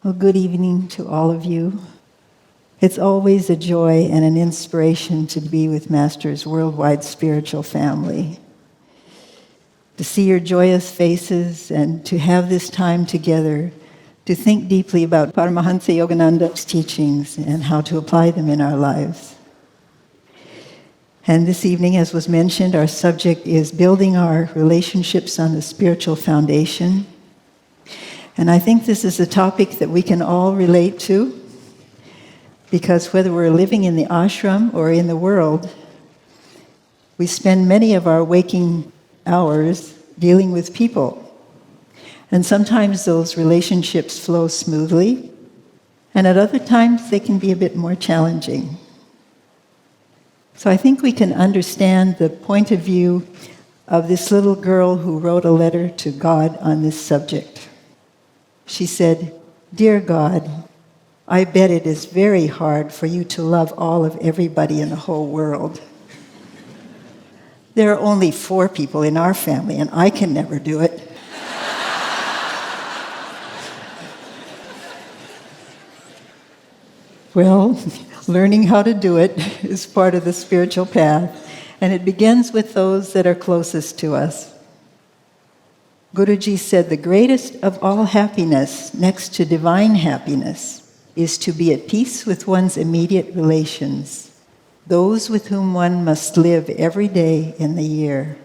Well, good evening to all of you. It's always a joy and an inspiration to be with Master's worldwide spiritual family. To see your joyous faces and to have this time together to think deeply about Paramahansa Yogananda's teachings and how to apply them in our lives. And this evening, as was mentioned, our subject is building our relationships on the spiritual foundation. And I think this is a topic that we can all relate to, because whether we're living in the ashram or in the world, we spend many of our waking hours dealing with people. And sometimes those relationships flow smoothly, and at other times they can be a bit more challenging. So I think we can understand the point of view of this little girl who wrote a letter to God on this subject. She said, "Dear God, I bet it is very hard for you to love all of everybody in the whole world. There are only 4 people in our family, and I can never do it." Well, learning how to do it is part of the spiritual path, and it begins with those that are closest to us. Guruji said the greatest of all happiness, next to divine happiness, is to be at peace with one's immediate relations, those with whom one must live every day in the year.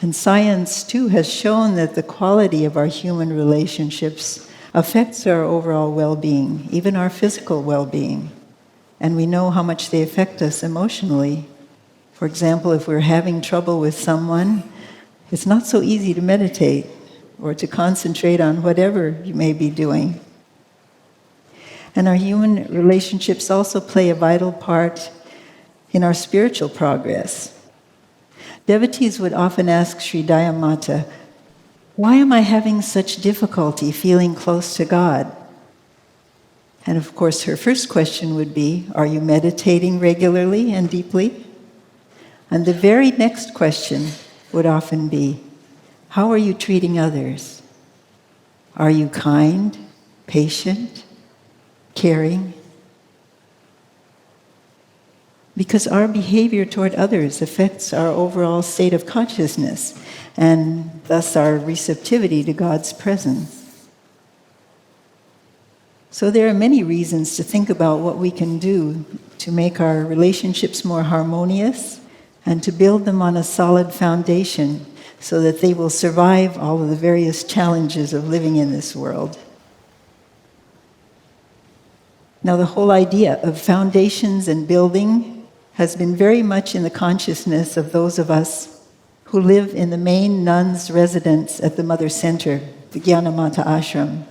And science, too, has shown that the quality of our human relationships affects our overall well-being, even our physical well-being. And we know how much they affect us emotionally. For example, if we're having trouble with someone, it's not so easy to meditate or to concentrate on whatever you may be doing. And our human relationships also play a vital part in our spiritual progress. Devotees would often ask Sri Dayamata, "Why am I having such difficulty feeling close to God?" And of course, her first question would be, "Are you meditating regularly and deeply?" And the very next question would often be, "How are you treating others? Are you kind, patient, caring?" Because our behavior toward others affects our overall state of consciousness, and thus our receptivity to God's presence. So there are many reasons to think about what we can do to make our relationships more harmonious and to build them on a solid foundation so that they will survive all of the various challenges of living in this world. Now, the whole idea of foundations and building has been very much in the consciousness of those of us who live in the main nuns' residence at the Mother Center, the Gyanamata Ashram.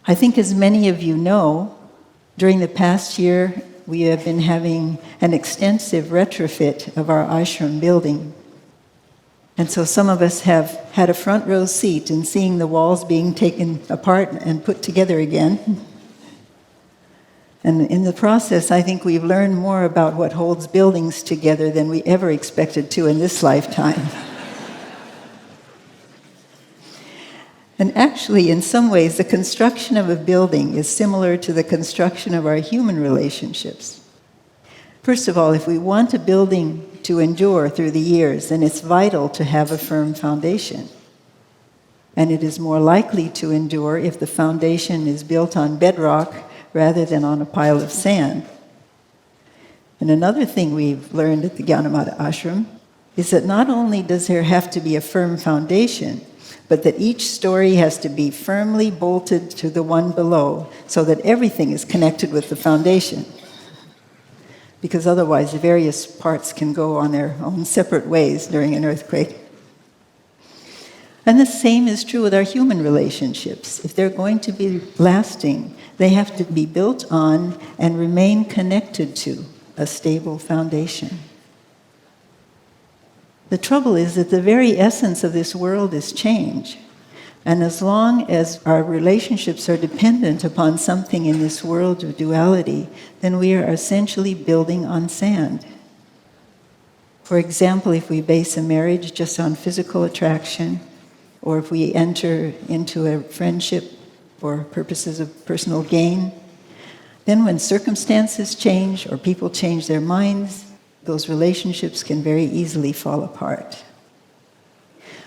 I think as many of you know, during the past year, we have been having an extensive retrofit of our ashram building. And so some of us have had a front row seat in seeing the walls being taken apart and put together again. And in the process, I think we've learned more about what holds buildings together than we ever expected to in this lifetime. And actually, in some ways, the construction of a building is similar to the construction of our human relationships. First of all, if we want a building to endure through the years, then it's vital to have a firm foundation. And it is more likely to endure if the foundation is built on bedrock rather than on a pile of sand. And another thing we've learned at the Gyanamata Ashram is that not only does there have to be a firm foundation, but that each story has to be firmly bolted to the one below so that everything is connected with the foundation. Because otherwise the various parts can go on their own separate ways during an earthquake. And the same is true with our human relationships. If they're going to be lasting, they have to be built on and remain connected to a stable foundation. The trouble is that the very essence of this world is change. And as long as our relationships are dependent upon something in this world of duality, then we are essentially building on sand. For example, if we base a marriage just on physical attraction, or if we enter into a friendship for purposes of personal gain, then when circumstances change or people change their minds, those relationships can very easily fall apart.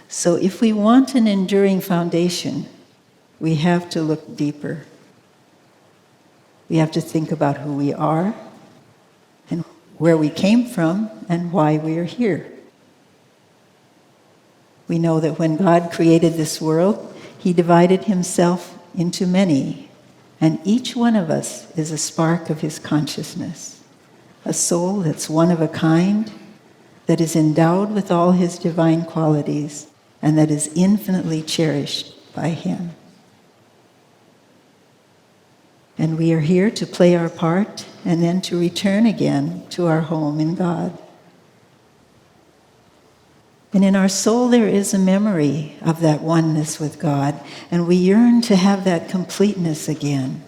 So if we want an enduring foundation, we have to look deeper. We have to think about who we are and where we came from and why we are here. We know that when God created this world, He divided Himself into many, and each one of us is a spark of His consciousness, a soul that's one of a kind, that is endowed with all His divine qualities, and that is infinitely cherished by Him. And we are here to play our part and then to return again to our home in God. And in our soul there is a memory of that oneness with God, and we yearn to have that completeness again.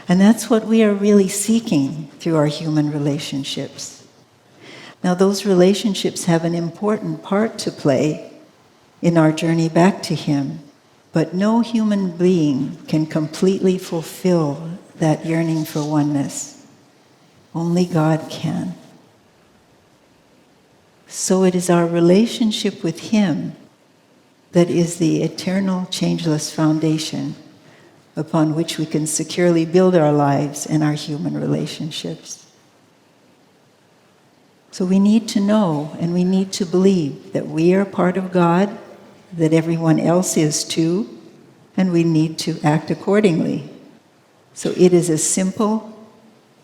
And that's what we are really seeking through our human relationships. Now, those relationships have an important part to play in our journey back to Him, but no human being can completely fulfill that yearning for oneness. Only God can. So it is our relationship with Him that is the eternal, changeless foundation upon which we can securely build our lives and our human relationships. So we need to know and we need to believe that we are part of God, that everyone else is too, and we need to act accordingly. So it is as simple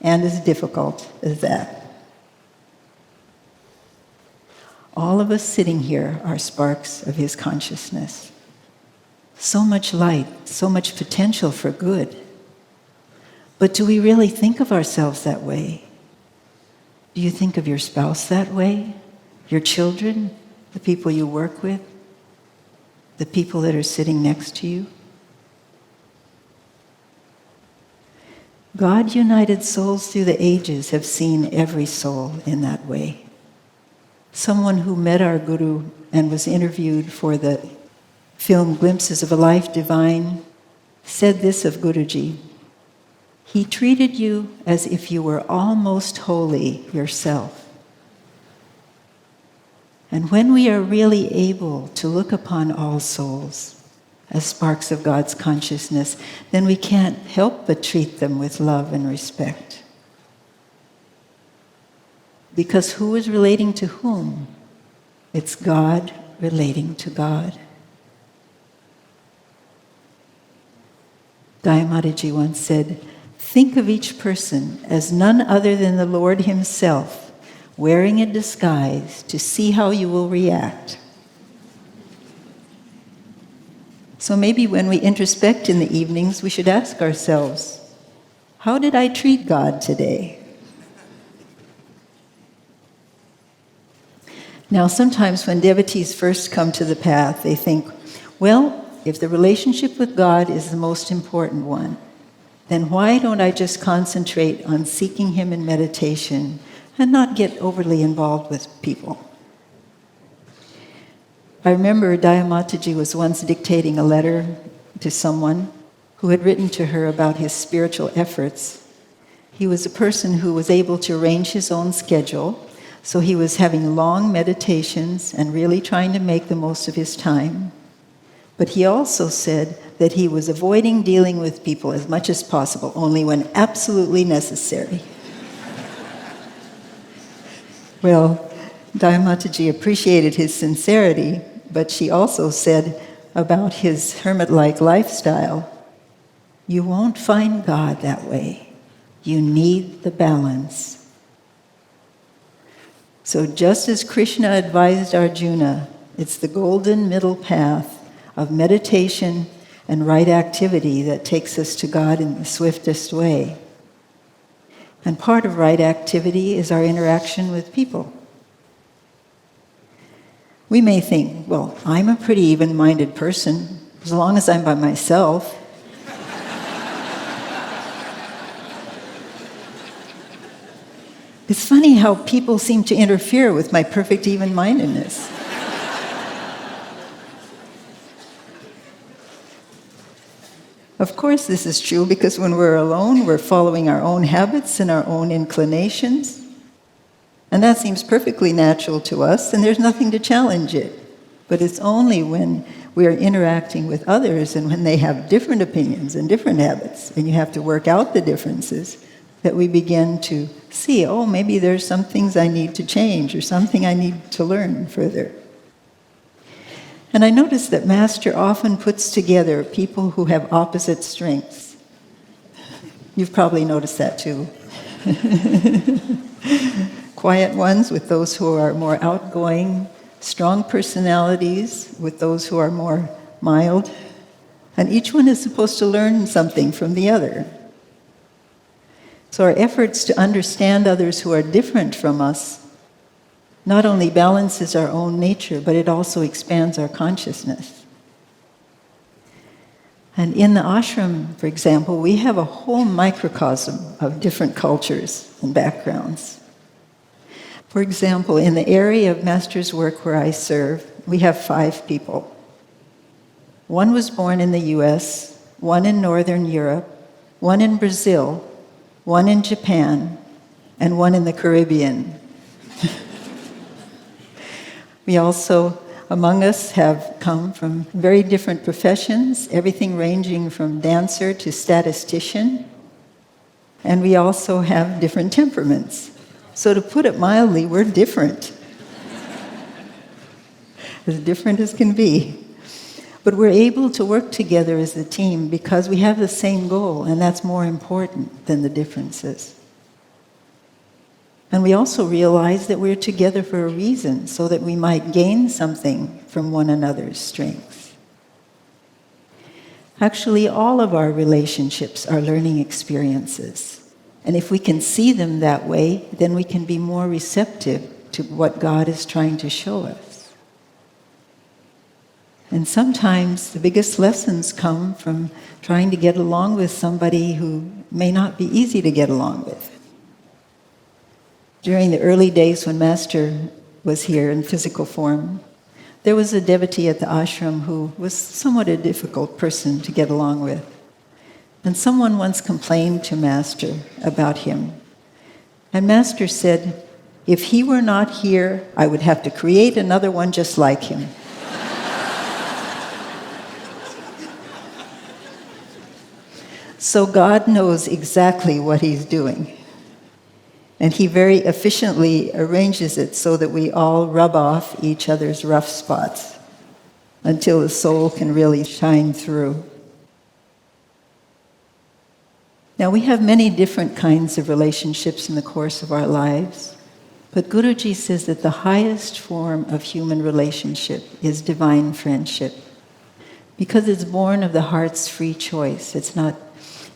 and as difficult as that. All of us sitting here are sparks of His consciousness. So much light, so much potential for good. But do we really think of ourselves that way? Do you think of your spouse that way? Your children? The people you work with? The people that are sitting next to you? God-united souls through the ages have seen every soul in that way. Someone who met our Guru and was interviewed for the film Glimpses of a Life Divine said this of Guruji: "He treated you as if you were almost holy yourself." And when we are really able to look upon all souls as sparks of God's consciousness, then we can't help but treat them with love and respect. Because who is relating to whom? It's God relating to God. Dayamataji once said, "Think of each person as none other than the Lord Himself, wearing a disguise to see how you will react." So maybe when we introspect in the evenings, we should ask ourselves, how did I treat God today? Now, sometimes when devotees first come to the path, they think, well, if the relationship with God is the most important one, then why don't I just concentrate on seeking Him in meditation and not get overly involved with people? I remember Dayamataji was once dictating a letter to someone who had written to her about his spiritual efforts. He was a person who was able to arrange his own schedule, so he was having long meditations and really trying to make the most of his time. But he also said that he was avoiding dealing with people as much as possible, only when absolutely necessary. Well, Dayamataji appreciated his sincerity, but she also said about his hermit-like lifestyle, you won't find God that way. You need the balance. So just as Krishna advised Arjuna, it's the golden middle path of meditation and right activity that takes us to God in the swiftest way. And part of right activity is our interaction with people. We may think, well, I'm a pretty even-minded person, as long as I'm by myself. It's funny how people seem to interfere with my perfect even-mindedness. Of course, this is true because when we're alone, we're following our own habits and our own inclinations. And that seems perfectly natural to us, and there's nothing to challenge it. But it's only when we are interacting with others and when they have different opinions and different habits, and you have to work out the differences, that we begin to see, oh, maybe there's some things I need to change or something I need to learn further. And I notice that Master often puts together people who have opposite strengths. You've probably noticed that too. Quiet ones with those who are more outgoing, strong personalities with those who are more mild. And each one is supposed to learn something from the other. So our efforts to understand others who are different from us not only balances our own nature, but it also expands our consciousness. And in the ashram, for example, we have a whole microcosm of different cultures and backgrounds. For example, in the area of Master's work where I serve, we have 5 people. One was born in the US, one in Northern Europe, one in Brazil, one in Japan, and one in the Caribbean. We also, among us, have come from very different professions, everything ranging from dancer to statistician. And we also have different temperaments. So to put it mildly, we're different. As different as can be. But we're able to work together as a team because we have the same goal, and that's more important than the differences. And we also realize that we're together for a reason, so that we might gain something from one another's strengths. Actually, all of our relationships are learning experiences. And if we can see them that way, then we can be more receptive to what God is trying to show us. And sometimes the biggest lessons come from trying to get along with somebody who may not be easy to get along with. During the early days when Master was here in physical form, there was a devotee at the ashram who was somewhat a difficult person to get along with. And someone once complained to Master about him. And Master said, if he were not here, I would have to create another one just like him. So God knows exactly what he's doing. And he very efficiently arranges it so that we all rub off each other's rough spots until the soul can really shine through. Now, we have many different kinds of relationships in the course of our lives, but Guruji says that the highest form of human relationship is divine friendship, because it's born of the heart's free choice. It's not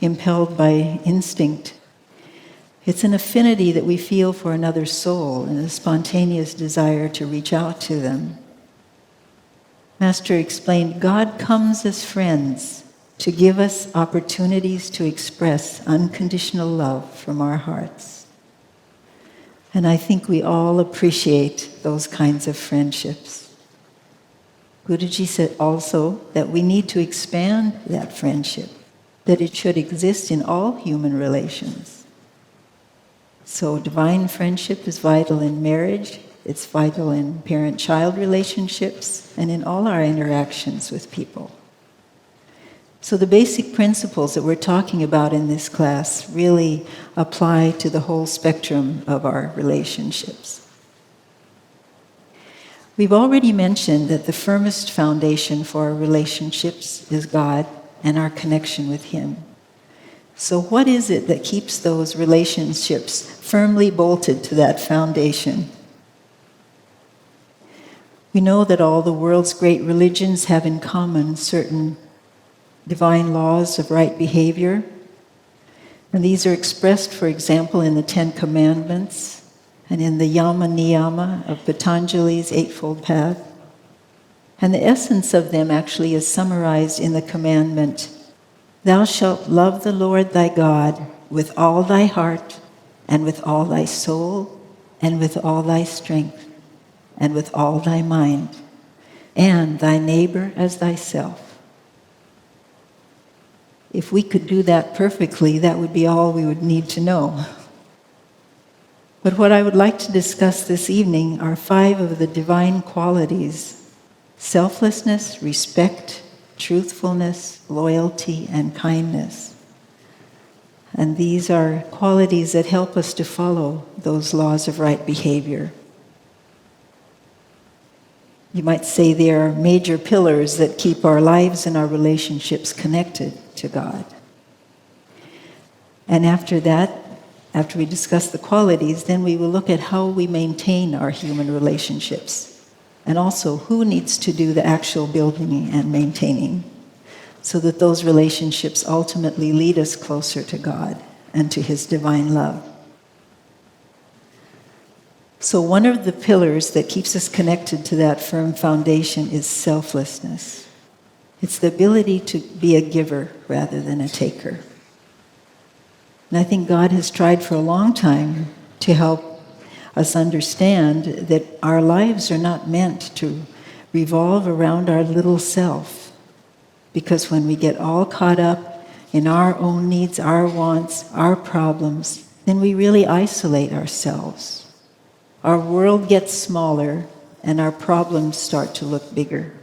impelled by instinct. It's an affinity that we feel for another soul and a spontaneous desire to reach out to them. Master explained, God comes as friends to give us opportunities to express unconditional love from our hearts. And I think we all appreciate those kinds of friendships. Guruji said also that we need to expand that friendship, that it should exist in all human relations. So divine friendship is vital in marriage, it's vital in parent-child relationships, and in all our interactions with people. So the basic principles that we're talking about in this class really apply to the whole spectrum of our relationships. We've already mentioned that the firmest foundation for our relationships is God and our connection with Him. So what is it that keeps those relationships firmly bolted to that foundation? We know that all the world's great religions have in common certain divine laws of right behavior. And these are expressed, for example, in the 10 Commandments and in the Yama Niyama of Patanjali's Eightfold Path. And the essence of them actually is summarized in the commandment, "Thou shalt love the Lord thy God with all thy heart and with all thy soul and with all thy strength and with all thy mind, and thy neighbor as thyself." If we could do that perfectly, that would be all we would need to know. But what I would like to discuss this evening are 5 of the divine qualities: selflessness, respect, truthfulness, loyalty, and kindness. And these are qualities that help us to follow those laws of right behavior. You might say they are major pillars that keep our lives and our relationships connected to God. And after that, after we discuss the qualities, then we will look at how we maintain our human relationships, and also who needs to do the actual building and maintaining, so that those relationships ultimately lead us closer to God and to His divine love. So one of the pillars that keeps us connected to that firm foundation is selflessness. It's the ability to be a giver rather than a taker. And I think God has tried for a long time to help us understand that our lives are not meant to revolve around our little self. Because when we get all caught up in our own needs, our wants, our problems, then we really isolate ourselves. Our world gets smaller and our problems start to look bigger.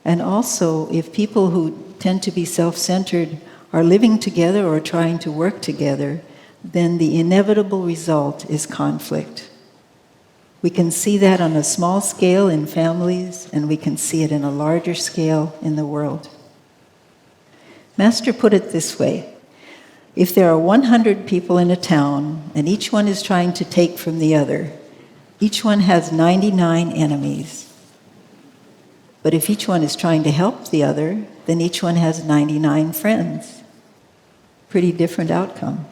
And also, if people who tend to be self-centered are living together or trying to work together, then the inevitable result is conflict. We can see that on a small scale in families, and we can see it in a larger scale in the world. Master put it this way: if there are 100 people in a town, and each one is trying to take from the other, each one has 99 enemies. But if each one is trying to help the other, then each one has 99 friends. Pretty different outcome.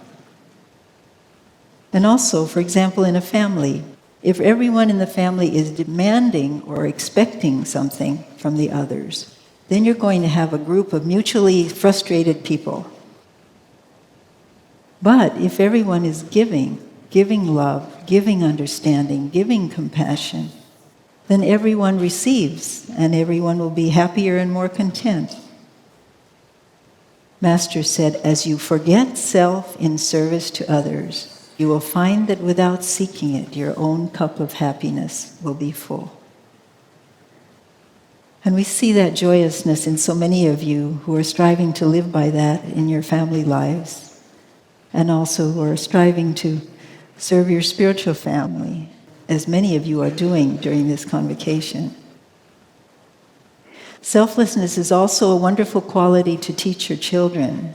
And also, for example, in a family, if everyone in the family is demanding or expecting something from the others, then you're going to have a group of mutually frustrated people. But if everyone is giving love, giving understanding, giving compassion, then everyone receives, and everyone will be happier and more content. Master said, as you forget self in service to others, you will find that without seeking it, your own cup of happiness will be full. And we see that joyousness in so many of you who are striving to live by that in your family lives, and also who are striving to serve your spiritual family, as many of you are doing during this convocation. Selflessness is also a wonderful quality to teach your children.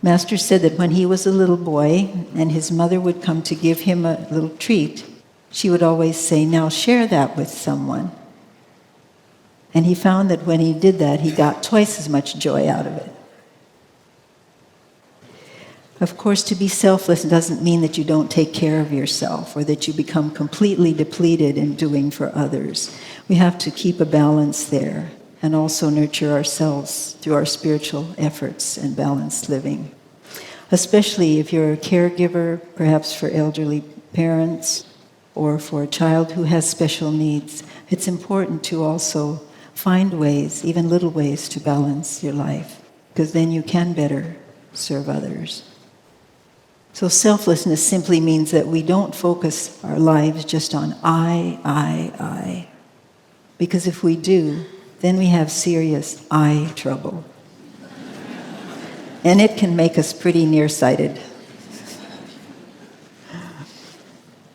Master said that when he was a little boy and his mother would come to give him a little treat, she would always say, "Now share that with someone." And he found that when he did that, he got twice as much joy out of it. Of course, to be selfless doesn't mean that you don't take care of yourself or that you become completely depleted in doing for others. We have to keep a balance there and also nurture ourselves through our spiritual efforts and balanced living. Especially if you're a caregiver, perhaps for elderly parents or for a child who has special needs, it's important to also find ways, even little ways, to balance your life, because then you can better serve others. So selflessness simply means that we don't focus our lives just on I. Because if we do, then we have serious I trouble. And it can make us pretty nearsighted.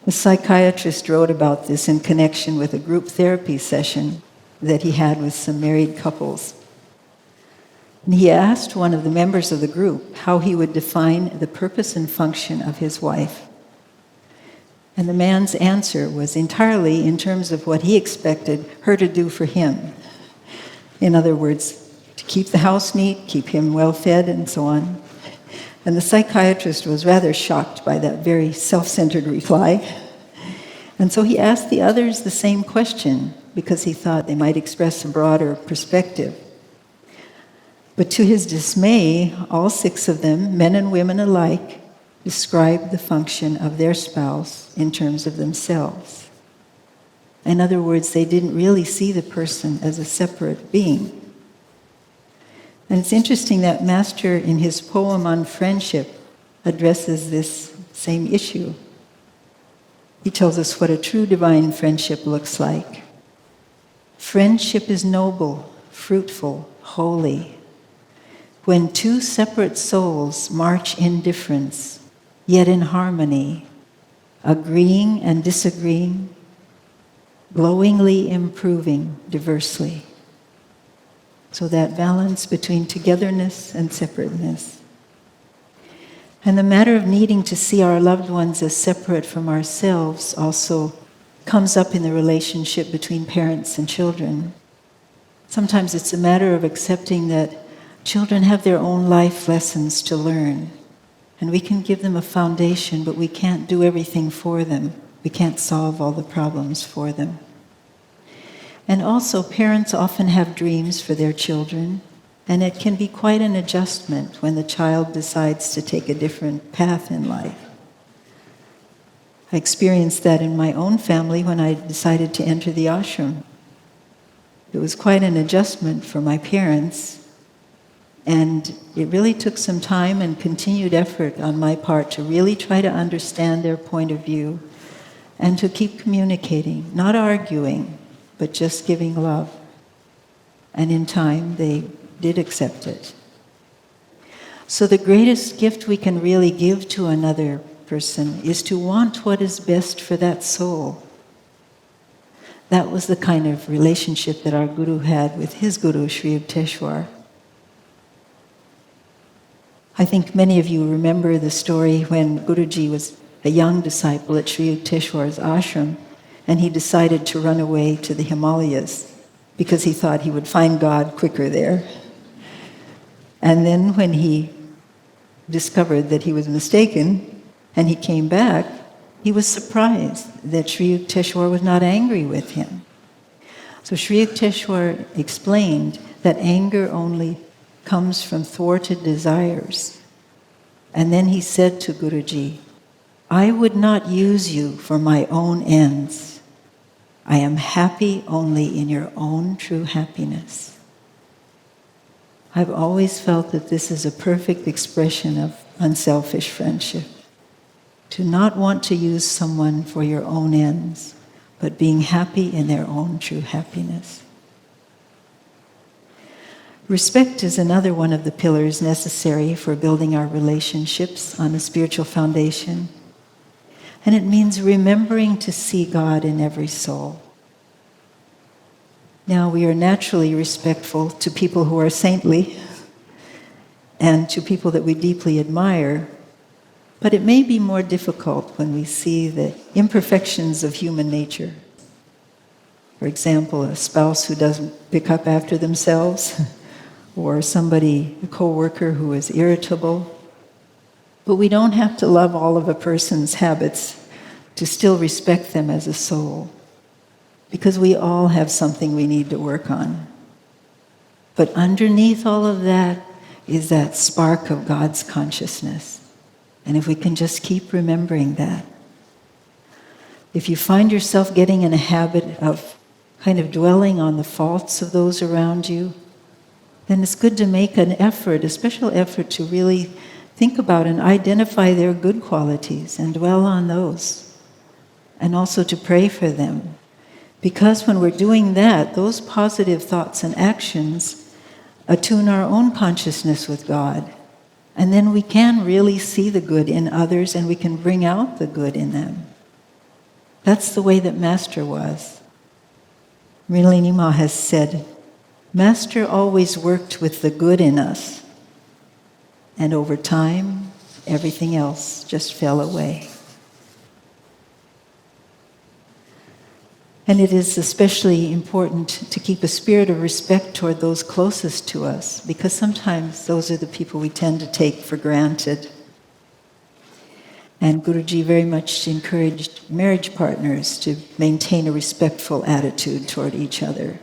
A psychiatrist wrote about this in connection with a group therapy session that he had with some married couples. And he asked one of the members of the group how he would define the purpose and function of his wife. And the man's answer was entirely in terms of what he expected her to do for him. In other words, to keep the house neat, keep him well fed, and so on. And the psychiatrist was rather shocked by that very self-centered reply. And so he asked the others the same question, because he thought they might express a broader perspective. But to his dismay, all 6 of them, men and women alike, described the function of their spouse in terms of themselves. In other words, they didn't really see the person as a separate being. And it's interesting that Master, in his poem on friendship, addresses this same issue. He tells us what a true divine friendship looks like. Friendship is noble, fruitful, holy. When two separate souls march in difference, yet in harmony, agreeing and disagreeing, glowingly improving diversely. So that balance between togetherness and separateness. And the matter of needing to see our loved ones as separate from ourselves also comes up in the relationship between parents and children. Sometimes it's a matter of accepting that children have their own life lessons to learn. And we can give them a foundation, but we can't do everything for them. We can't solve all the problems for them. And also, parents often have dreams for their children, and it can be quite an adjustment when the child decides to take a different path in life. I experienced that in my own family when I decided to enter the ashram. It was quite an adjustment for my parents, and it really took some time and continued effort on my part to really try to understand their point of view and to keep communicating, not arguing, but just giving love. And in time, they did accept it. So the greatest gift we can really give to another person is to want what is best for that soul. That was the kind of relationship that our Guru had with his Guru, Sri Yukteswar. I think many of you remember the story when Guruji was a young disciple at Sri Yukteswar's ashram, and he decided to run away to the Himalayas because he thought he would find God quicker there. And then when he discovered that he was mistaken and he came back, he was surprised that Sri Yukteswar was not angry with him. So Sri Yukteswar explained that anger only comes from thwarted desires. And then he said to Guruji, "I would not use you for my own ends. I am happy only in your own true happiness." I've always felt that this is a perfect expression of unselfish friendship. To not want to use someone for your own ends, but being happy in their own true happiness. Respect is another one of the pillars necessary for building our relationships on a spiritual foundation. And it means remembering to see God in every soul. Now, we are naturally respectful to people who are saintly and to people that we deeply admire, but it may be more difficult when we see the imperfections of human nature. For example, a spouse who doesn't pick up after themselves, or somebody, a co-worker who is irritable. But we don't have to love all of a person's habits to still respect them as a soul, because we all have something we need to work on. But underneath all of that is that spark of God's consciousness. And if we can just keep remembering that. If you find yourself getting in a habit of kind of dwelling on the faults of those around you, then it's good to make an effort, a special effort, to really think about and identify their good qualities and dwell on those. And also to pray for them. Because when we're doing that, those positive thoughts and actions attune our own consciousness with God. And then we can really see the good in others and we can bring out the good in them. That's the way that Master was. Mrinalini Ma has said, Master always worked with the good in us. And over time, everything else just fell away. And it is especially important to keep a spirit of respect toward those closest to us, because sometimes those are the people we tend to take for granted. And Guruji very much encouraged marriage partners to maintain a respectful attitude toward each other.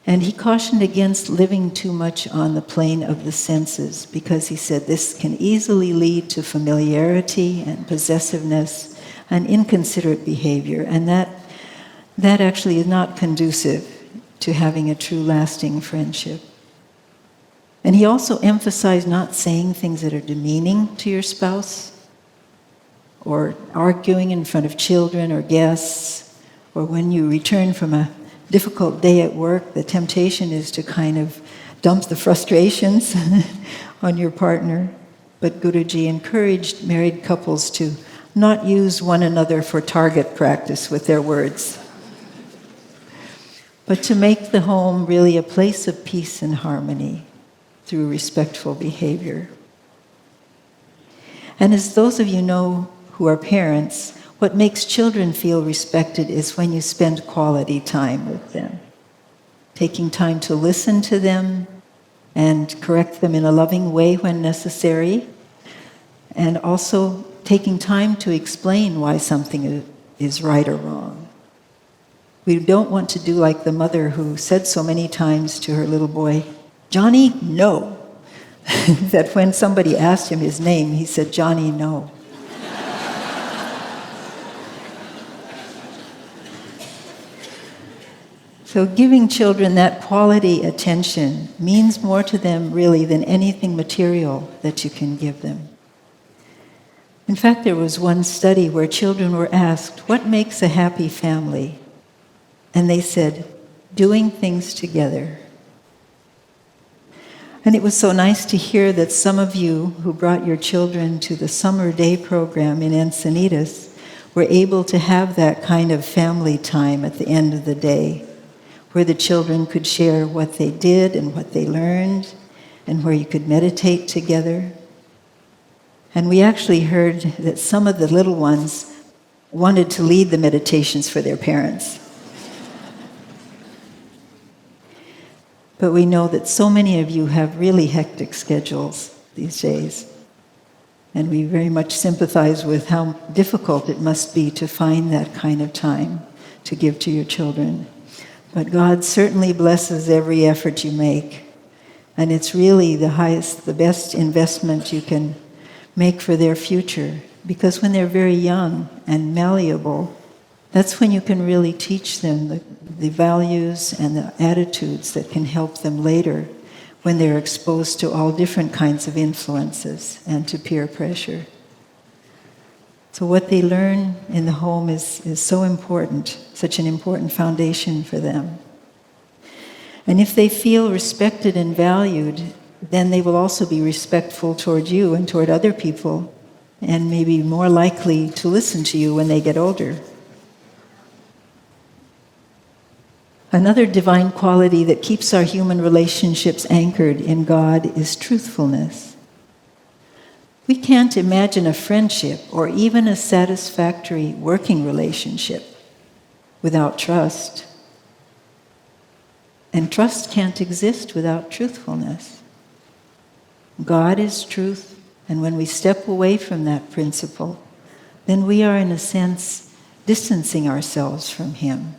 And he cautioned against living too much on the plane of the senses, because he said this can easily lead to familiarity and possessiveness and inconsiderate behavior, and that actually is not conducive to having a true lasting friendship. And he also emphasized not saying things that are demeaning to your spouse, or arguing in front of children or guests, or when you return from a difficult day at work, the temptation is to kind of dump the frustrations on your partner. But Guruji encouraged married couples to not use one another for target practice with their words, but to make the home really a place of peace and harmony through respectful behavior. And as those of you know who are parents, what makes children feel respected is when you spend quality time with them, taking time to listen to them and correct them in a loving way when necessary, and also taking time to explain why something is right or wrong. We don't want to do like the mother who said so many times to her little boy, "Johnny, no." That when somebody asked him his name, he said, "Johnny, no." So giving children that quality attention means more to them really than anything material that you can give them. In fact, there was one study where children were asked, "What makes a happy family?" And they said, "Doing things together." And it was so nice to hear that some of you who brought your children to the summer day program in Encinitas were able to have that kind of family time at the end of the day, where the children could share what they did and what they learned, and where you could meditate together. And we actually heard that some of the little ones wanted to lead the meditations for their parents. But we know that so many of you have really hectic schedules these days. And we very much sympathize with how difficult it must be to find that kind of time to give to your children. But God certainly blesses every effort you make. And it's really the best investment you can make for their future. Because when they're very young and malleable, that's when you can really teach them the values and the attitudes that can help them later when they're exposed to all different kinds of influences and to peer pressure. So what they learn in the home is so important, such an important foundation for them. And if they feel respected and valued, then they will also be respectful toward you and toward other people, and maybe more likely to listen to you when they get older. Another divine quality that keeps our human relationships anchored in God is truthfulness. We can't imagine a friendship or even a satisfactory working relationship without trust. And trust can't exist without truthfulness. God is truth, and when we step away from that principle, then we are, in a sense, distancing ourselves from Him.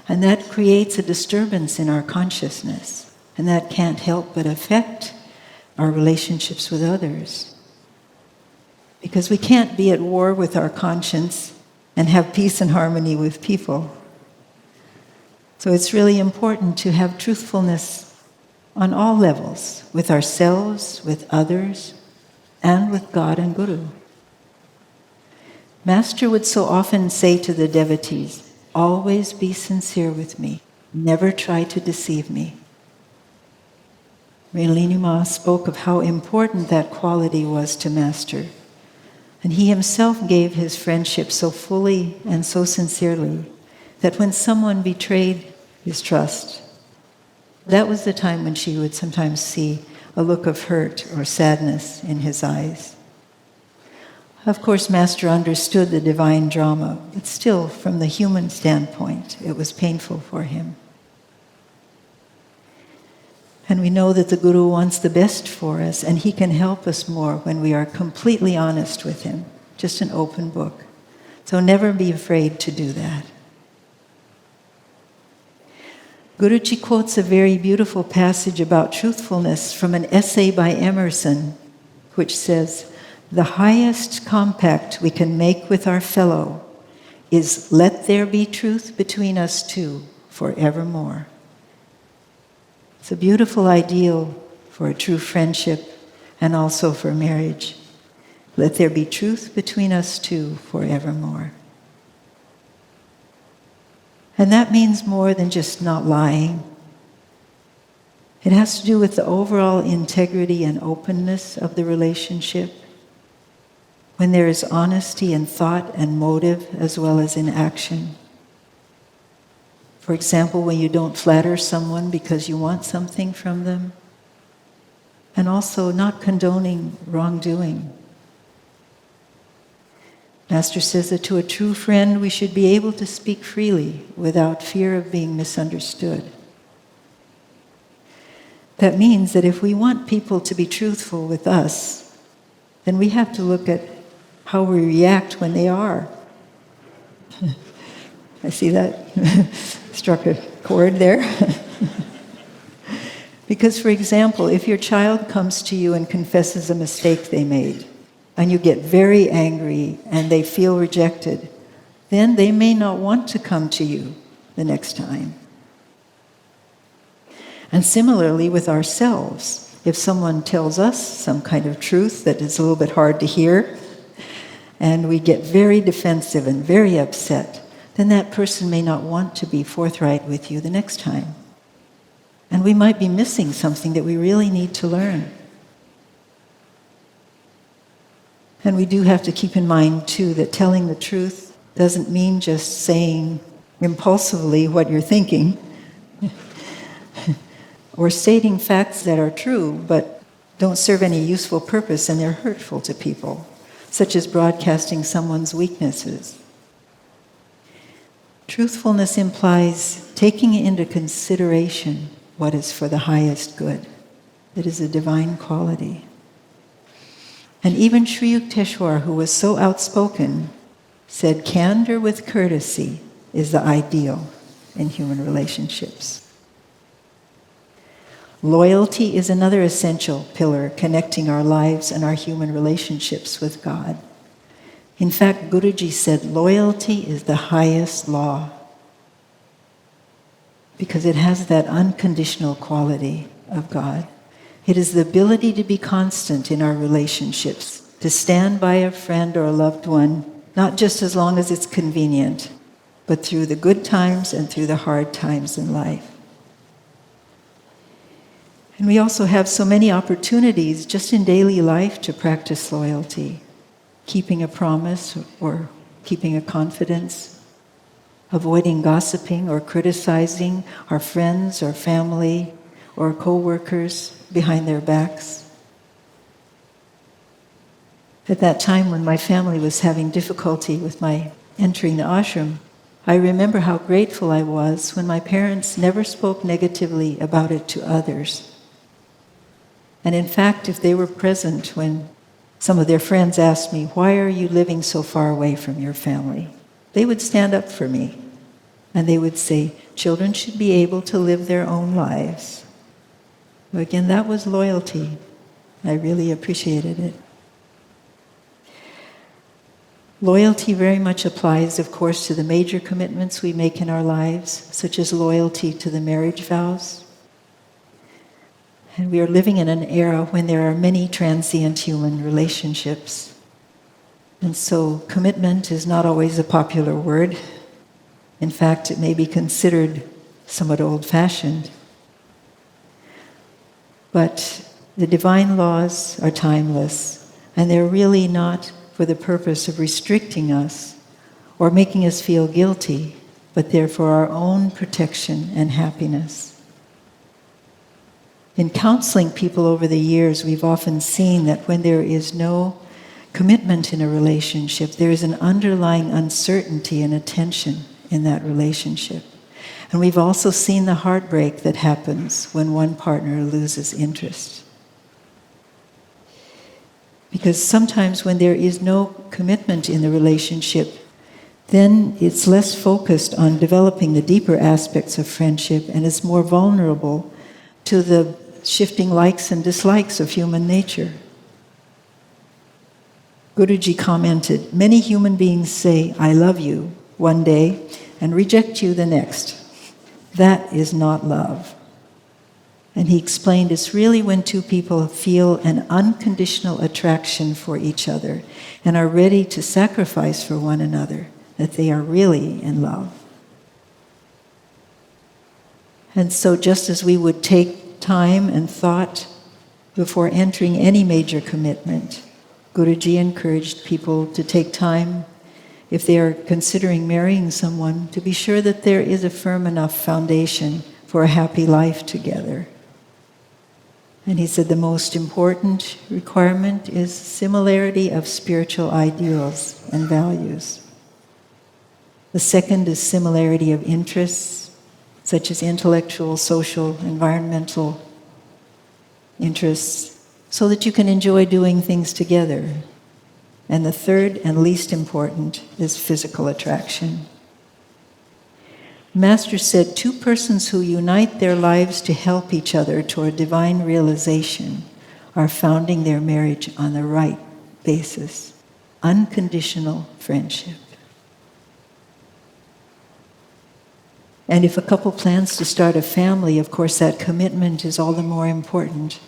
And that creates a disturbance in our consciousness, and that can't help but affect our relationships with others. Because we can't be at war with our conscience and have peace and harmony with people. So it's really important to have truthfulness on all levels, with ourselves, with others, and with God and Guru. Master would so often say to the devotees, "Always be sincere with me. Never try to deceive me." Mrinalini Ma spoke of how important that quality was to Master. And he himself gave his friendship so fully and so sincerely that when someone betrayed his trust, that was the time when she would sometimes see a look of hurt or sadness in his eyes. Of course, Master understood the divine drama, but still, from the human standpoint, it was painful for him. And we know that the Guru wants the best for us, and he can help us more when we are completely honest with him, just an open book. So never be afraid to do that. Guruji quotes a very beautiful passage about truthfulness from an essay by Emerson, which says, "The highest compact we can make with our fellow is, let there be truth between us two forevermore." It's a beautiful ideal for a true friendship, and also for marriage. Let there be truth between us two forevermore. And that means more than just not lying. It has to do with the overall integrity and openness of the relationship. When there is honesty in thought and motive as well as in action. For example, when you don't flatter someone because you want something from them. And also not condoning wrongdoing. Master says that to a true friend we should be able to speak freely without fear of being misunderstood. That means that if we want people to be truthful with us, then we have to look at how we react when they are. I see that struck a chord there. Because, for example, if your child comes to you and confesses a mistake they made, and you get very angry and they feel rejected, then they may not want to come to you the next time. And similarly with ourselves, if someone tells us some kind of truth that is a little bit hard to hear, and we get very defensive and very upset, then that person may not want to be forthright with you the next time. And we might be missing something that we really need to learn. And we do have to keep in mind, too, that telling the truth doesn't mean just saying impulsively what you're thinking, or stating facts that are true but don't serve any useful purpose and they're hurtful to people, such as broadcasting someone's weaknesses. Truthfulness implies taking into consideration what is for the highest good. It is a divine quality. And even Sri Yukteswar, who was so outspoken, said candor with courtesy is the ideal in human relationships. Loyalty is another essential pillar connecting our lives and our human relationships with God. In fact, Guruji said loyalty is the highest law because it has that unconditional quality of God. It is the ability to be constant in our relationships, to stand by a friend or a loved one, not just as long as it's convenient, but through the good times and through the hard times in life. And we also have so many opportunities just in daily life to practice loyalty, keeping a promise or keeping a confidence, avoiding gossiping or criticizing our friends or family or co-workers behind their backs. At that time when my family was having difficulty with my entering the ashram, I remember how grateful I was when my parents never spoke negatively about it to others. And in fact, if they were present when some of their friends asked me, "Why are you living so far away from your family?" they would stand up for me. And they would say, children should be able to live their own lives. But again, that was loyalty. I really appreciated it. Loyalty very much applies, of course, to the major commitments we make in our lives, such as loyalty to the marriage vows. And we are living in an era when there are many transient human relationships. And so commitment is not always a popular word. In fact, it may be considered somewhat old-fashioned. But the divine laws are timeless, and they're really not for the purpose of restricting us or making us feel guilty, but they're for our own protection and happiness. In counseling people over the years, we've often seen that when there is no commitment in a relationship, there is an underlying uncertainty and a tension in that relationship. And we've also seen the heartbreak that happens when one partner loses interest. Because sometimes when there is no commitment in the relationship, then it's less focused on developing the deeper aspects of friendship and is more vulnerable to the shifting likes and dislikes of human nature. Guruji commented, many human beings say, "I love you," one day and reject you the next. That is not love. And he explained it's really when two people feel an unconditional attraction for each other and are ready to sacrifice for one another that they are really in love. And so just as we would take time and thought before entering any major commitment, Guruji encouraged people to take time, if they are considering marrying someone, to be sure that there is a firm enough foundation for a happy life together. And he said the most important requirement is similarity of spiritual ideals and values. The second is similarity of interests, such as intellectual, social, environmental interests, so that you can enjoy doing things together. And the third and least important is physical attraction. Master said, two persons who unite their lives to help each other toward divine realization are founding their marriage on the right basis, unconditional friendship. And if a couple plans to start a family, of course, that commitment is all the more important,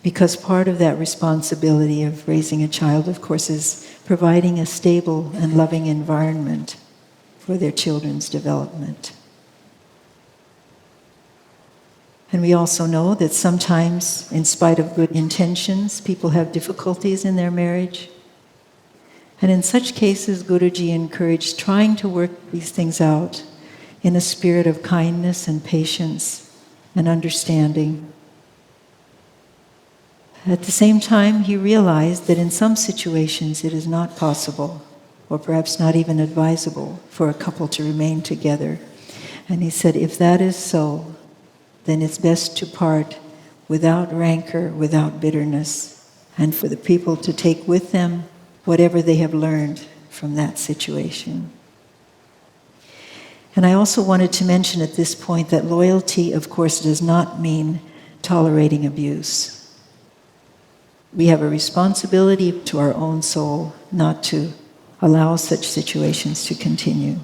because part of that responsibility of raising a child, of course, is providing a stable and loving environment for their children's development. And we also know that sometimes, in spite of good intentions, people have difficulties in their marriage. And in such cases, Guruji encouraged trying to work these things out in a spirit of kindness and patience and understanding. At the same time, he realized that in some situations it is not possible, or perhaps not even advisable, for a couple to remain together. And he said, if that is so, then it's best to part without rancor, without bitterness, and for the people to take with them whatever they have learned from that situation. And I also wanted to mention at this point that loyalty, of course, does not mean tolerating abuse. We have a responsibility to our own soul not to allow such situations to continue.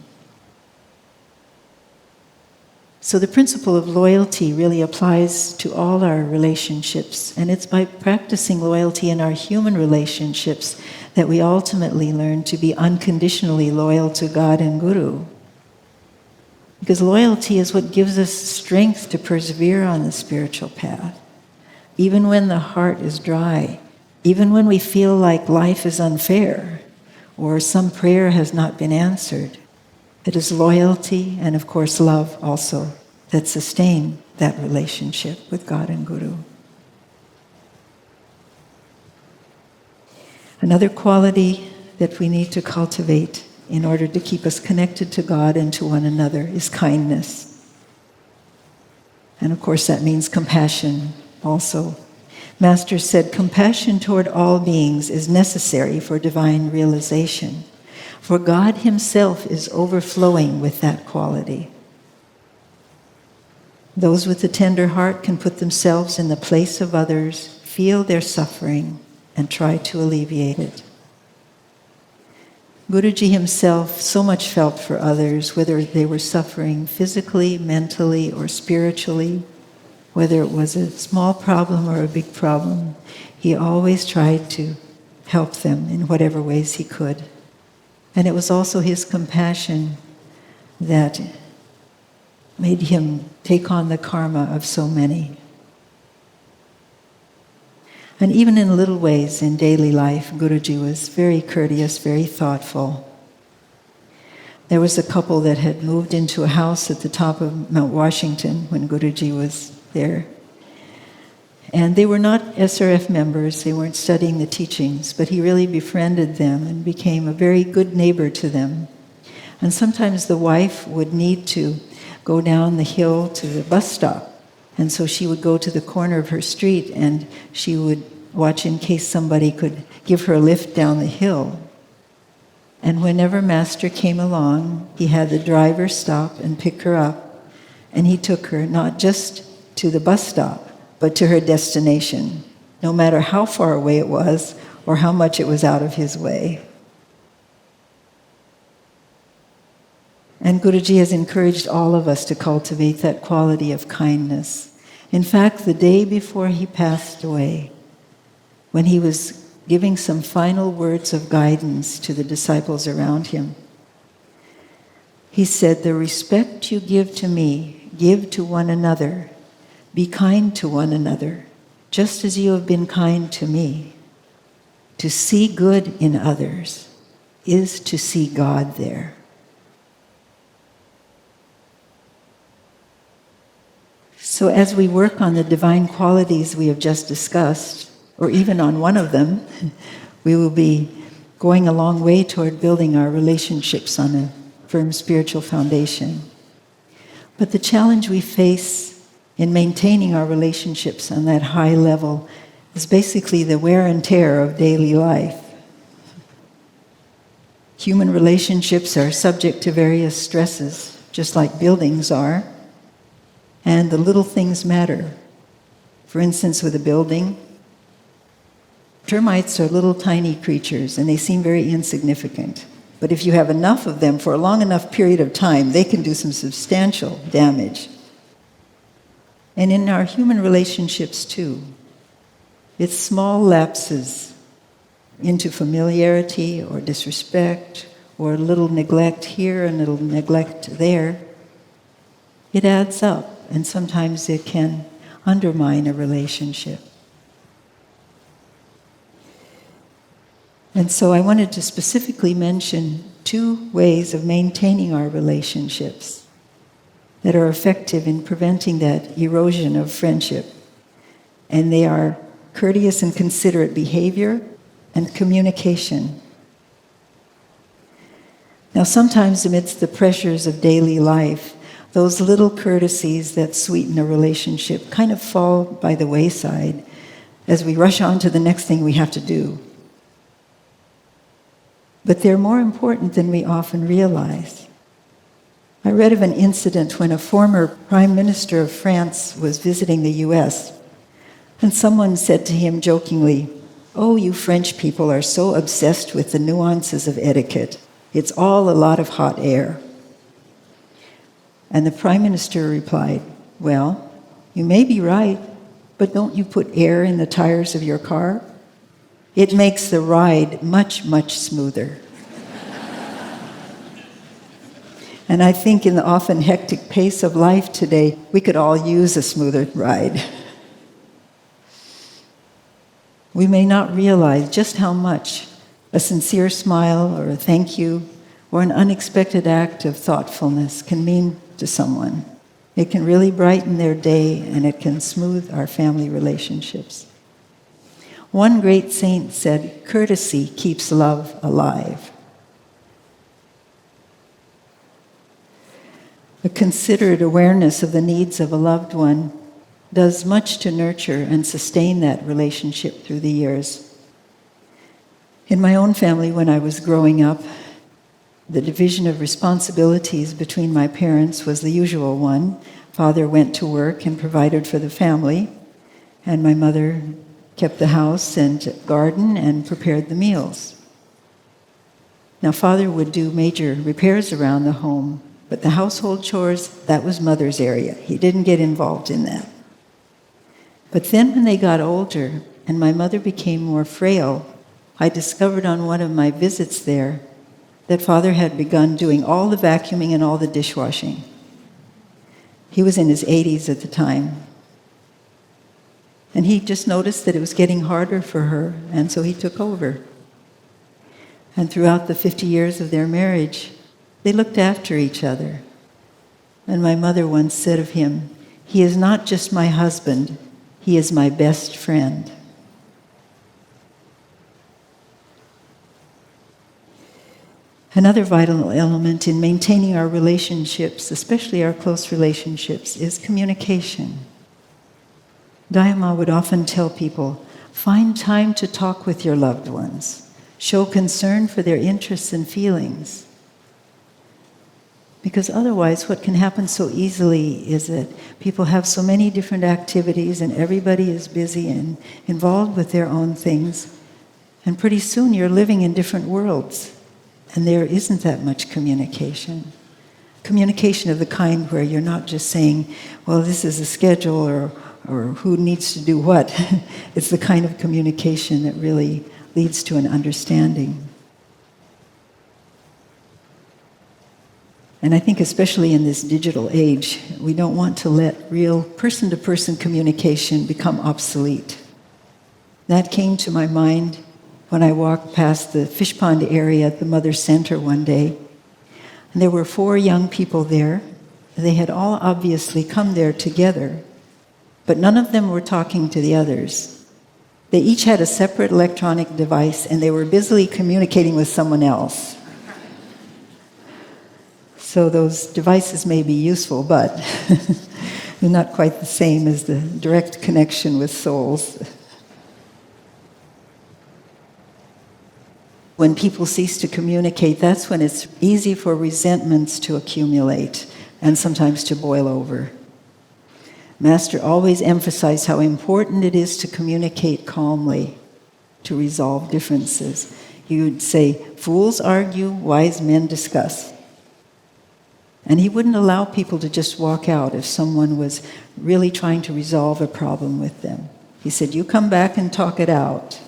So the principle of loyalty really applies to all our relationships, and it's by practicing loyalty in our human relationships that we ultimately learn to be unconditionally loyal to God and Guru. Because loyalty is what gives us strength to persevere on the spiritual path. Even when the heart is dry, even when we feel like life is unfair, or some prayer has not been answered, it is loyalty and, of course, love also that sustain that relationship with God and Guru. Another quality that we need to cultivate in order to keep us connected to God and to one another is kindness. And of course that means compassion also. Master said, compassion toward all beings is necessary for divine realization, for God himself is overflowing with that quality. Those with a tender heart can put themselves in the place of others, feel their suffering, and try to alleviate it. Guruji himself so much felt for others, whether they were suffering physically, mentally, or spiritually, whether it was a small problem or a big problem. He always tried to help them in whatever ways he could. And it was also his compassion that made him take on the karma of so many. And even in little ways in daily life, Guruji was very courteous, very thoughtful. There was a couple that had moved into a house at the top of Mount Washington when Guruji was there. And they were not SRF members, they weren't studying the teachings, but he really befriended them and became a very good neighbor to them. And sometimes the wife would need to go down the hill to the bus stop. And so she would go to the corner of her street and she would watch in case somebody could give her a lift down the hill. And whenever Master came along, he had the driver stop and pick her up. And he took her not just to the bus stop, but to her destination, no matter how far away it was or how much it was out of his way. And Guruji has encouraged all of us to cultivate that quality of kindness. In fact, the day before he passed away, when he was giving some final words of guidance to the disciples around him, he said, "The respect you give to me, give to one another. Be kind to one another, just as you have been kind to me. To see good in others is to see God there." So as we work on the divine qualities we have just discussed, or even on one of them, we will be going a long way toward building our relationships on a firm spiritual foundation. But the challenge we face in maintaining our relationships on that high level is basically the wear and tear of daily life. Human relationships are subject to various stresses, just like buildings are, and the little things matter. For instance, with a building, termites are little tiny creatures, and they seem very insignificant. But if you have enough of them for a long enough period of time, they can do some substantial damage. And in our human relationships too, it's small lapses into familiarity or disrespect or a little neglect here and a little neglect there. It adds up, and sometimes it can undermine a relationship. And so I wanted to specifically mention 2 ways of maintaining our relationships that are effective in preventing that erosion of friendship. And they are courteous and considerate behavior and communication. Now, sometimes amidst the pressures of daily life, those little courtesies that sweeten a relationship kind of fall by the wayside as we rush on to the next thing we have to do. But they're more important than we often realize. I read of an incident when a former Prime Minister of France was visiting the US, and someone said to him jokingly, "Oh, you French people are so obsessed with the nuances of etiquette. It's all a lot of hot air." And the Prime Minister replied, "Well, you may be right, but don't you put air in the tires of your car? It makes the ride much, much smoother." And I think in the often hectic pace of life today, we could all use a smoother ride. We may not realize just how much a sincere smile or a thank you or an unexpected act of thoughtfulness can mean to someone. It can really brighten their day, and it can smooth our family relationships. One great saint said, "Courtesy keeps love alive." A considerate awareness of the needs of a loved one does much to nurture and sustain that relationship through the years. In my own family, when I was growing up, the division of responsibilities between my parents was the usual one. Father went to work and provided for the family, and my mother kept the house and garden and prepared the meals. Now, Father would do major repairs around the home, but the household chores, that was Mother's area. He didn't get involved in that. But then when they got older and my mother became more frail, I discovered on one of my visits there that Father had begun doing all the vacuuming and all the dishwashing. He was in his 80s at the time. And he just noticed that it was getting harder for her, and so he took over. And throughout the 50 years of their marriage, they looked after each other. And my mother once said of him, "He is not just my husband, he is my best friend." Another vital element in maintaining our relationships, especially our close relationships, is communication. Dayama would often tell people, find time to talk with your loved ones. Show concern for their interests and feelings. Because otherwise, what can happen so easily is that people have so many different activities and everybody is busy and involved with their own things. And pretty soon you're living in different worlds. And there isn't that much communication. Communication of the kind where you're not just saying, well, this is a schedule, or or who needs to do what. It's the kind of communication that really leads to an understanding. And I think especially in this digital age, we don't want to let real person-to-person communication become obsolete. That came to my mind when I walked past the fish pond area at the Mother Center one day. And there were 4 young people there. They had all obviously come there together, but none of them were talking to the others. They each had a separate electronic device, and they were busily communicating with someone else. So those devices may be useful, but they're not quite the same as the direct connection with souls. When people cease to communicate, that's when it's easy for resentments to accumulate and sometimes to boil over. Master always emphasized how important it is to communicate calmly, to resolve differences. He would say, "Fools argue, wise men discuss." And he wouldn't allow people to just walk out if someone was really trying to resolve a problem with them. He said, "You come back and talk it out."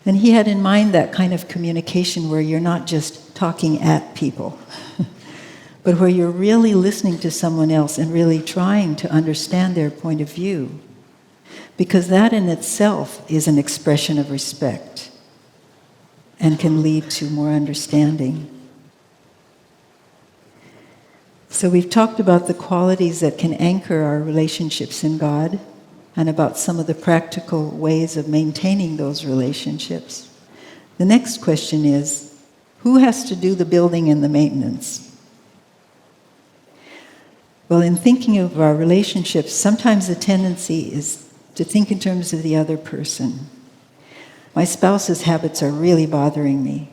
And he had in mind that kind of communication where you're not just talking at people, but where you're really listening to someone else and really trying to understand their point of view. Because that in itself is an expression of respect and can lead to more understanding. So we've talked about the qualities that can anchor our relationships in God and about some of the practical ways of maintaining those relationships. The next question is, who has to do the building and the maintenance? Well, in thinking of our relationships, sometimes the tendency is to think in terms of the other person. My spouse's habits are really bothering me.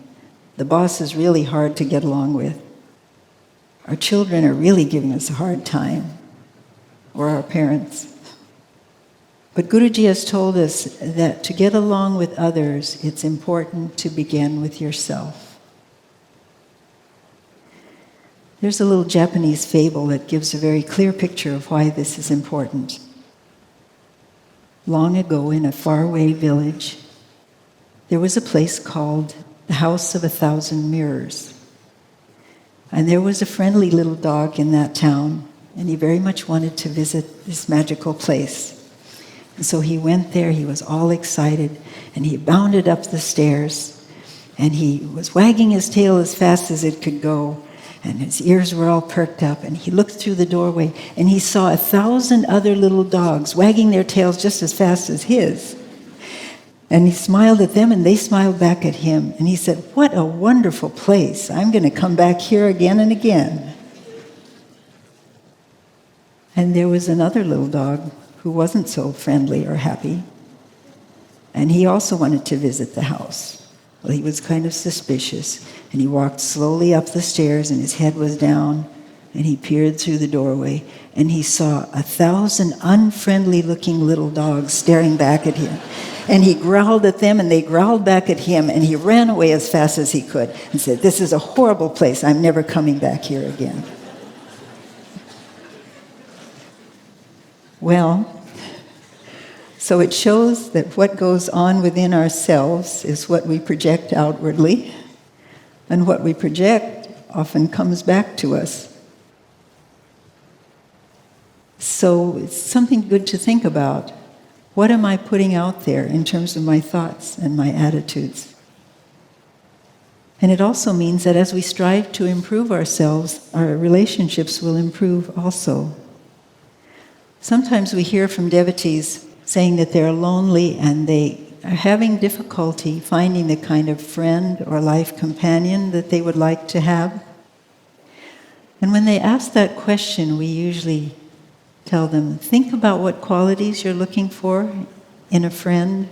The boss is really hard to get along with. Our children are really giving us a hard time, or our parents. But Guruji has told us that to get along with others, it's important to begin with yourself. There's a little Japanese fable that gives a very clear picture of why this is important. Long ago, in a faraway village, there was a place called the House of 1,000 Mirrors. And there was a friendly little dog in that town, and he very much wanted to visit this magical place. And so he went there, he was all excited, and he bounded up the stairs, and he was wagging his tail as fast as it could go, and his ears were all perked up, and he looked through the doorway, and he saw 1,000 other little dogs wagging their tails just as fast as his. And he smiled at them, and they smiled back at him. And he said, "What a wonderful place. I'm going to come back here again and again." And there was another little dog who wasn't so friendly or happy. And he also wanted to visit the house. Well, he was kind of suspicious. And he walked slowly up the stairs, and his head was down. And he peered through the doorway, and he saw 1,000 unfriendly-looking little dogs staring back at him. And he growled at them, and they growled back at him, and he ran away as fast as he could and said, "This is a horrible place. I'm never coming back here again." Well, so it shows that what goes on within ourselves is what we project outwardly, and what we project often comes back to us. So it's something good to think about. What am I putting out there in terms of my thoughts and my attitudes? And it also means that as we strive to improve ourselves, our relationships will improve also. Sometimes we hear from devotees saying that they're lonely and they are having difficulty finding the kind of friend or life companion that they would like to have. And when they ask that question, we usually tell them, think about what qualities you're looking for in a friend.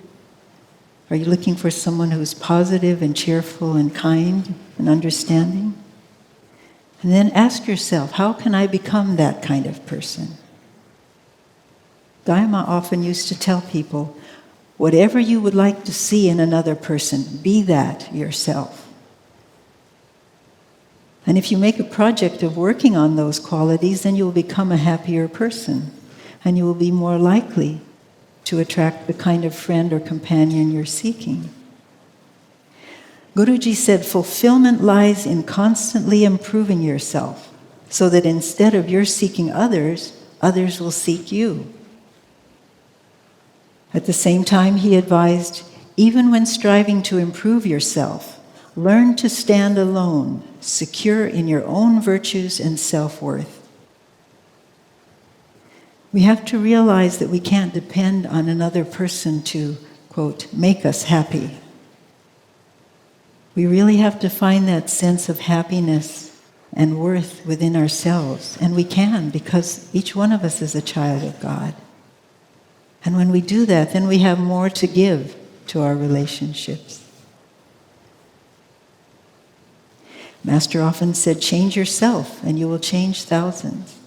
Are you looking for someone who's positive and cheerful and kind and understanding? And then ask yourself, how can I become that kind of person? Dharma often used to tell people, whatever you would like to see in another person, be that yourself. And if you make a project of working on those qualities, then you'll become a happier person. and you will be more likely to attract the kind of friend or companion you're seeking. Guruji said, fulfillment lies in constantly improving yourself, so that instead of your seeking others, others will seek you. At the same time, he advised, even when striving to improve yourself, learn to stand alone, secure in your own virtues and self-worth. We have to realize that we can't depend on another person to, quote, make us happy. We really have to find that sense of happiness and worth within ourselves. And we can, because each one of us is a child of God. And when we do that, then we have more to give to our relationships. Master often said, change yourself and you will change thousands.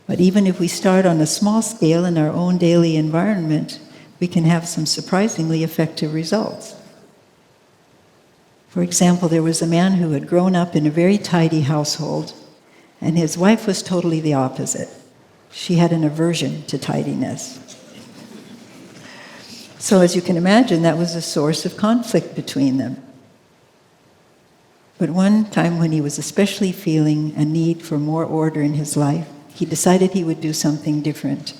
But even if we start on a small scale in our own daily environment, we can have some surprisingly effective results. For example, there was a man who had grown up in a very tidy household, and his wife was totally the opposite. She had an aversion to tidiness. So as you can imagine, that was a source of conflict between them. But one time when he was especially feeling a need for more order in his life, he decided he would do something different.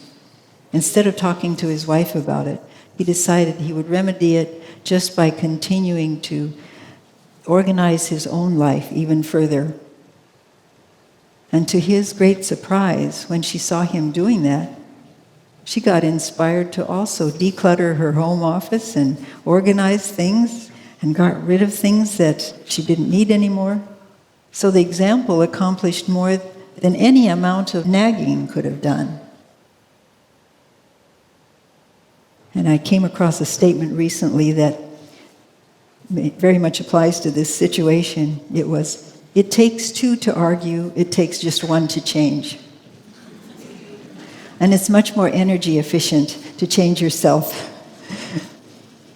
Instead of talking to his wife about it, he decided he would remedy it just by continuing to organize his own life even further. And to his great surprise, when she saw him doing that, she got inspired to also declutter her home office and organize things and got rid of things that she didn't need anymore. So the example accomplished more than any amount of nagging could have done. And I came across a statement recently that very much applies to this situation. It was, it takes two to argue, it takes just one to change. And it's much more energy efficient to change yourself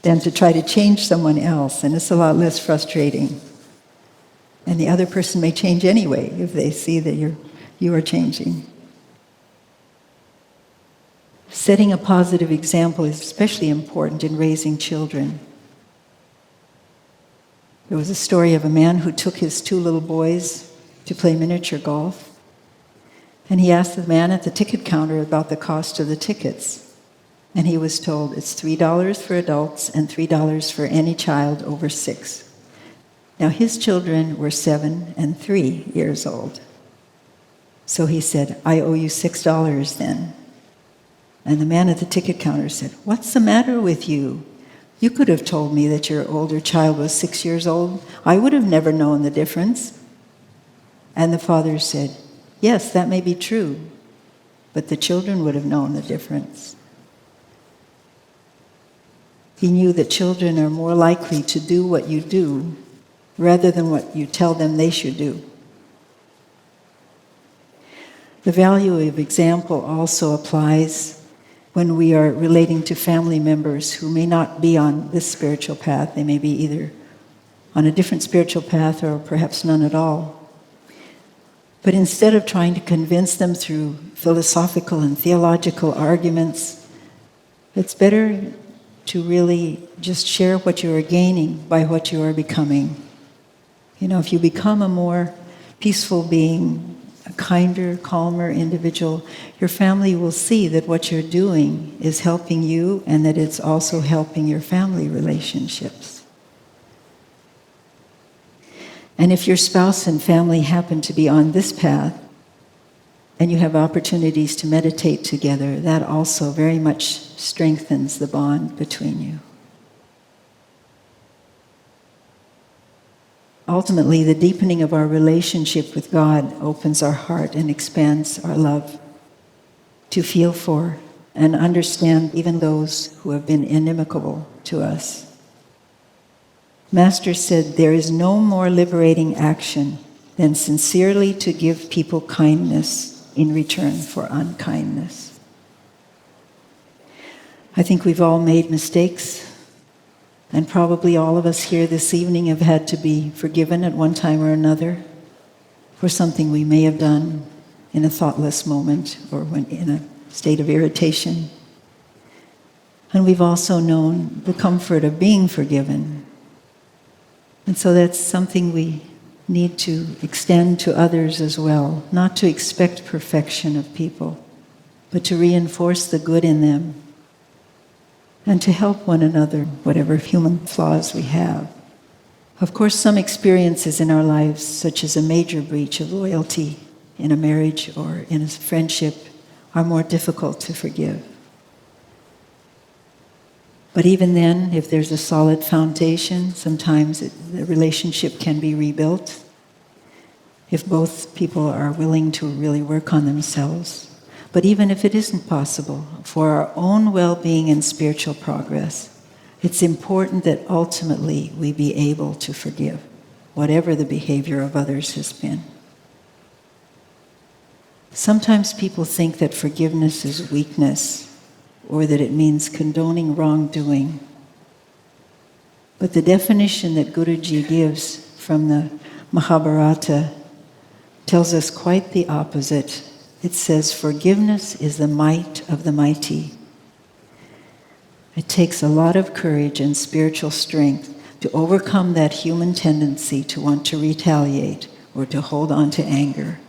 than to try to change someone else, and it's a lot less frustrating. And the other person may change anyway if they see that you are changing. Setting a positive example is especially important in raising children. There was a story of a man who took his two little boys to play miniature golf, and he asked the man at the ticket counter about the cost of the tickets. And he was told it's $3 for adults and $3 for any child over 6. Now his children were 7 and 3 years old. So he said, I owe you $6 then. And the man at the ticket counter said, what's the matter with you? You could have told me that your older child was 6 years old. I would have never known the difference. And the father said, yes, that may be true, but the children would have known the difference. He knew that children are more likely to do what you do rather than what you tell them they should do. The value of example also applies when we are relating to family members who may not be on this spiritual path. They may be either on a different spiritual path or perhaps none at all. But instead of trying to convince them through philosophical and theological arguments, it's better to really just share what you are gaining by what you are becoming. You know, if you become a more peaceful being, a kinder, calmer individual, your family will see that what you're doing is helping you and that it's also helping your family relationships. And if your spouse and family happen to be on this path, and you have opportunities to meditate together, that also very much strengthens the bond between you. Ultimately, the deepening of our relationship with God opens our heart and expands our love to feel for and understand even those who have been inimical to us. Master said, there is no more liberating action than sincerely to give people kindness in return for unkindness. I think we've all made mistakes, and probably all of us here this evening have had to be forgiven at one time or another for something we may have done in a thoughtless moment or when in a state of irritation. And we've also known the comfort of being forgiven. And so that's something we need to extend to others as well, not to expect perfection of people, but to reinforce the good in them and to help one another, whatever human flaws we have. Of course, some experiences in our lives, such as a major breach of loyalty in a marriage or in a friendship, are more difficult to forgive. But even then, if there's a solid foundation, sometimes the relationship can be rebuilt if both people are willing to really work on themselves. But even if it isn't possible, for our own well-being and spiritual progress, it's important that ultimately we be able to forgive, whatever the behavior of others has been. Sometimes people think that forgiveness is weakness, or that it means condoning wrongdoing. But the definition that Guruji gives from the Mahabharata tells us quite the opposite. It says, forgiveness is the might of the mighty. It takes a lot of courage and spiritual strength to overcome that human tendency to want to retaliate or to hold on to anger.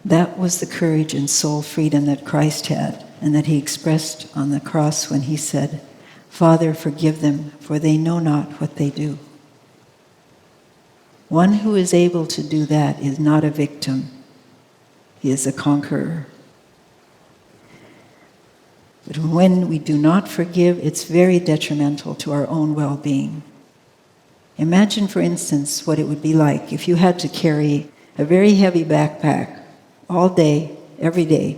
That was the courage and soul freedom that Christ had and that he expressed on the cross when he said, Father, forgive them, for they know not what they do. One who is able to do that is not a victim. He is a conqueror. But when we do not forgive, it's very detrimental to our own well-being. Imagine, for instance, what it would be like if you had to carry a very heavy backpack all day, every day,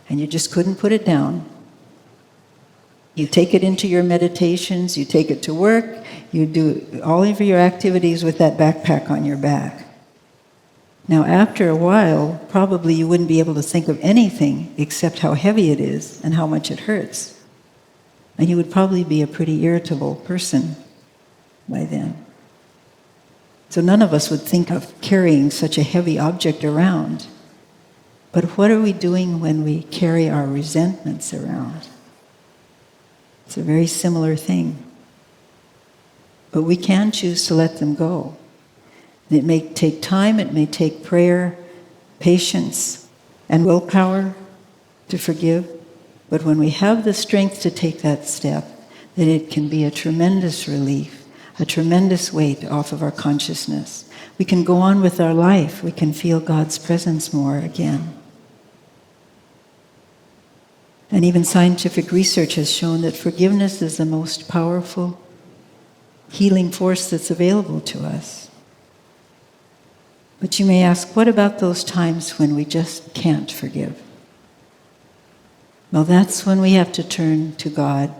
and you just couldn't put it down. You take it into your meditations, you take it to work, you do all of your activities with that backpack on your back. Now, after a while, probably you wouldn't be able to think of anything except how heavy it is and how much it hurts. And you would probably be a pretty irritable person by then. So none of us would think of carrying such a heavy object around. But what are we doing when we carry our resentments around? It's a very similar thing. But we can choose to let them go. It may take time, it may take prayer, patience, and willpower to forgive. But when we have the strength to take that step, then it can be a tremendous relief, a tremendous weight off of our consciousness. We can go on with our life. We can feel God's presence more again. And even scientific research has shown that forgiveness is the most powerful healing force that's available to us. But you may ask, what about those times when we just can't forgive? Well, that's when we have to turn to God,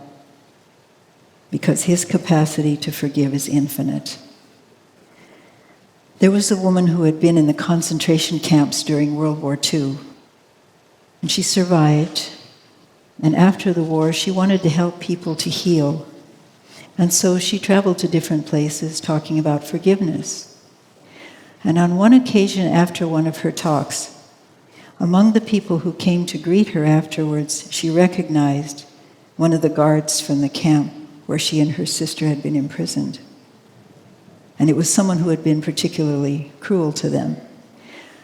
because his capacity to forgive is infinite. There was a woman who had been in the concentration camps during World War II, and she survived. And after the war, she wanted to help people to heal. And so she traveled to different places talking about forgiveness. And on one occasion after one of her talks, among the people who came to greet her afterwards, she recognized one of the guards from the camp where she and her sister had been imprisoned. And it was someone who had been particularly cruel to them.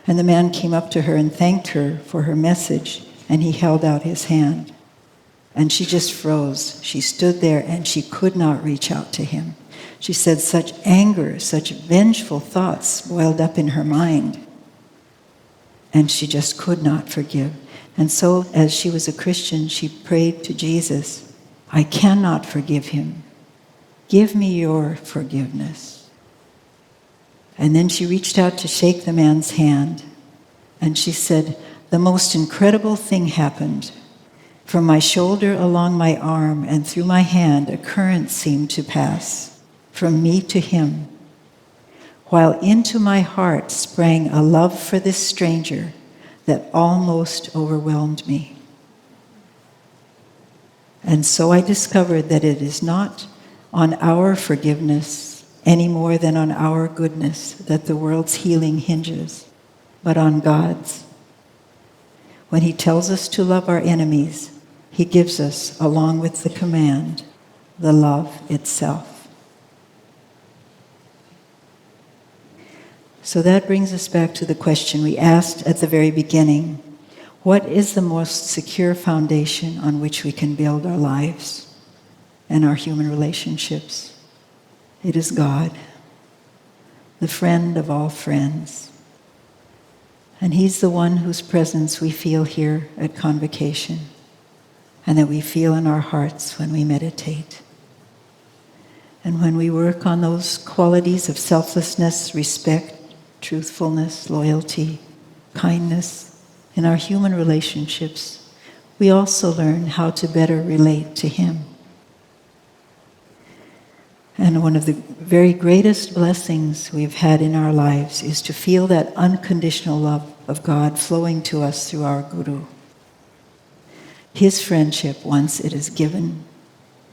And the man came up to her and thanked her for her message, and he held out his hand. And she just froze. She stood there and she could not reach out to him. She said such anger, such vengeful thoughts boiled up in her mind. And she just could not forgive. And so, as she was a Christian, she prayed to Jesus, I cannot forgive him. Give me your forgiveness. And then she reached out to shake the man's hand. And she said, the most incredible thing happened. From my shoulder along my arm and through my hand, a current seemed to pass from me to him, while into my heart sprang a love for this stranger that almost overwhelmed me. And so I discovered that it is not on our forgiveness any more than on our goodness that the world's healing hinges, but on God's. When He tells us to love our enemies, He gives us, along with the command, the love itself. So that brings us back to the question we asked at the very beginning. What is the most secure foundation on which we can build our lives and our human relationships? It is God, the friend of all friends. And He's the one whose presence we feel here at Convocation and that we feel in our hearts when we meditate. And when we work on those qualities of selflessness, respect, truthfulness, loyalty, kindness in our human relationships, we also learn how to better relate to Him. And one of the very greatest blessings we've had in our lives is to feel that unconditional love of God flowing to us through our Guru. His friendship, once it is given,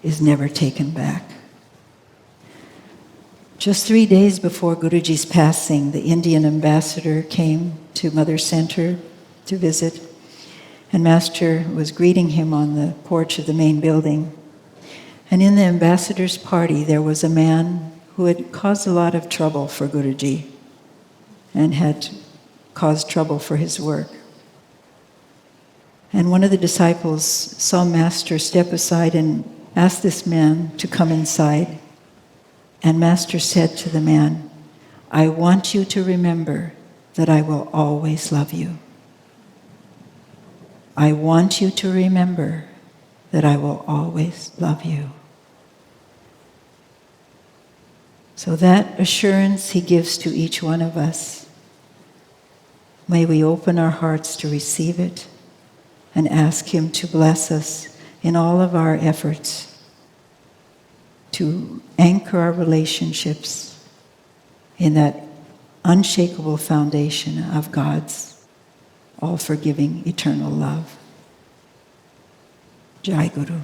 is never taken back. Just 3 days before Guruji's passing, the Indian ambassador came to Mother Center to visit, and Master was greeting him on the porch of the main building. And in the ambassador's party, there was a man who had caused a lot of trouble for Guruji and had caused trouble for his work. And one of the disciples saw Master step aside and asked this man to come inside. And Master said to the man, "I want you to remember that I will always love you. I want you to remember that I will always love you." So that assurance He gives to each one of us, may we open our hearts to receive it and ask Him to bless us in all of our efforts to anchor our relationships in that unshakable foundation of God's all-forgiving eternal love. Jai Guru.